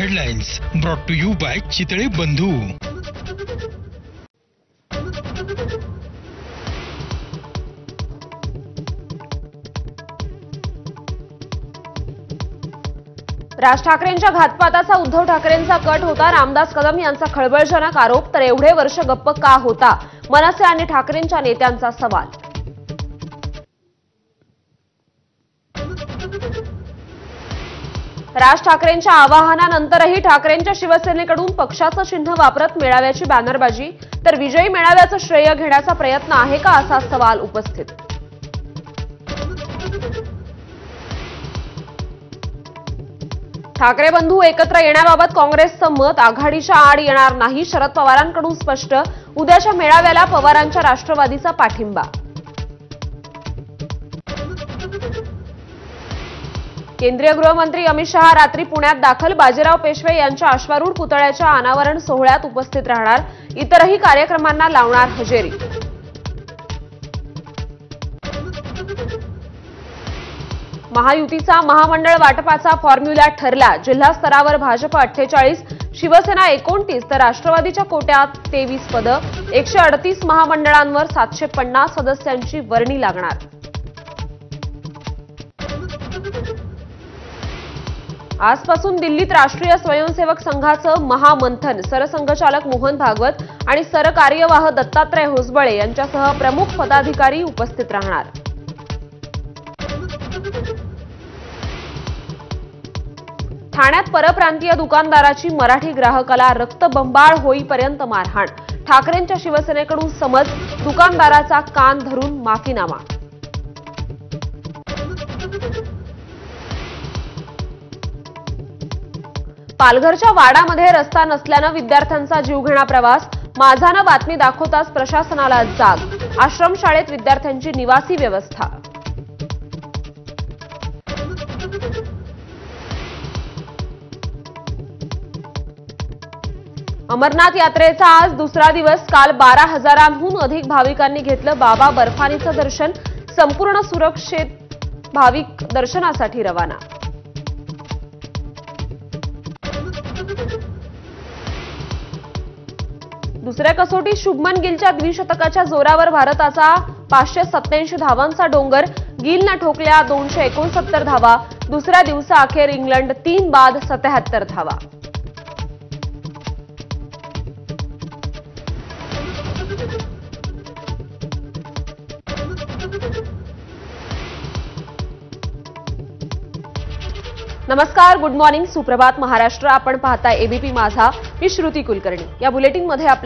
Headlines brought to you by Chitale Bandhu. Raj ठाकरेंच्या घातपाताचा Uddhav ठाकरेंचा cut होता। रामदास कदम यांचा खळबळजनक आरोप। तर एवढे वर्ष गप्प का होता? मनसे आणि ठाकरेंच्या नेत्यांचा सवाल। राज ठाकरेंच्या आवाहनानंतरही ठाकरेंच्या शिवसेनेकडून पक्षाचं चिन्ह वापरत मेळाव्याची बॅनरबाजी, तर विजयी मेळाव्याचं श्रेय घेण्याचा प्रयत्न आहे का, असा सवाल उपस्थित। ठाकरे बंधू एकत्र येण्याबाबत काँग्रेसचं मत। आघाडीच्या आड येणार नाही, शरद पवारांकडून स्पष्ट। उद्याच्या मेळाव्याला पवारांच्या राष्ट्रवादीचा पाठिंबा। केंद्रीय गृहमंत्री अमित शहा रात्री पुण्यात दाखल। बाजीराव पेशवे यांच्या अश्वारूढ पुतळ्याच्या अनावरण सोहळ्यात उपस्थित राहणार। इतरही कार्यक्रमांना लावणार हजेरी। महायुतीचा महामंडळ वाटपाचा फॉर्म्युला ठरला। जिल्हा स्तरावर भाजप 48, शिवसेना 29 तर राष्ट्रवादीच्या कोट्यात 23 पदं। 138 महामंडळांवर 750 सदस्यांची वर्णी लागणार। आजपासून दिल्लीत राष्ट्रीय स्वयंसेवक संघाचं महामंथन। सरसंघचालक मोहन भागवत आणि सरकार्यवाह दत्तात्रय होसबळे यांच्यासह प्रमुख पदाधिकारी उपस्थित राहणार। ठाण्यात परप्रांतीय दुकानदाराची मराठी ग्राहकाला रक्तबंबाळ होईपर्यंत मारहाण। ठाकरेंच्या शिवसेनेकडून समज, दुकानदाराचा कान धरून माफीनामा। पालघरच्या वाडामध्ये रस्ता नसल्यानं विद्यार्थ्यांचा जीवघेणा प्रवास। माझानं बातमी दाखवताच प्रशासनाला जाग। आश्रमशाळेत विद्यार्थ्यांची निवासी व्यवस्था। अमरनाथ यात्रेचा आज दुसरा दिवस। काल 12,000हून अधिक भाविकांनी घेतलं बाबा बर्फानीचं दर्शन। संपूर्ण सुरक्षेत भाविक दर्शनासाठी रवाना। दुसऱ्या कसोटीत शुभमन गिलच्या द्विशतकाच्या जोरावर भारताचा 587 धावांचा डोंगर। गिलनं ठोकल्या 269 धावा। दुसऱ्या दिवसाअखेर इंग्लंड 3 बाद 77 धावा। नमस्कार, गुड मॉर्निंग, सुप्रभात महाराष्ट्र। आपण पाहताय एबीपी माझा। मी श्रुती कुलकर्णी। या बुलेटिनमध्ये आपलं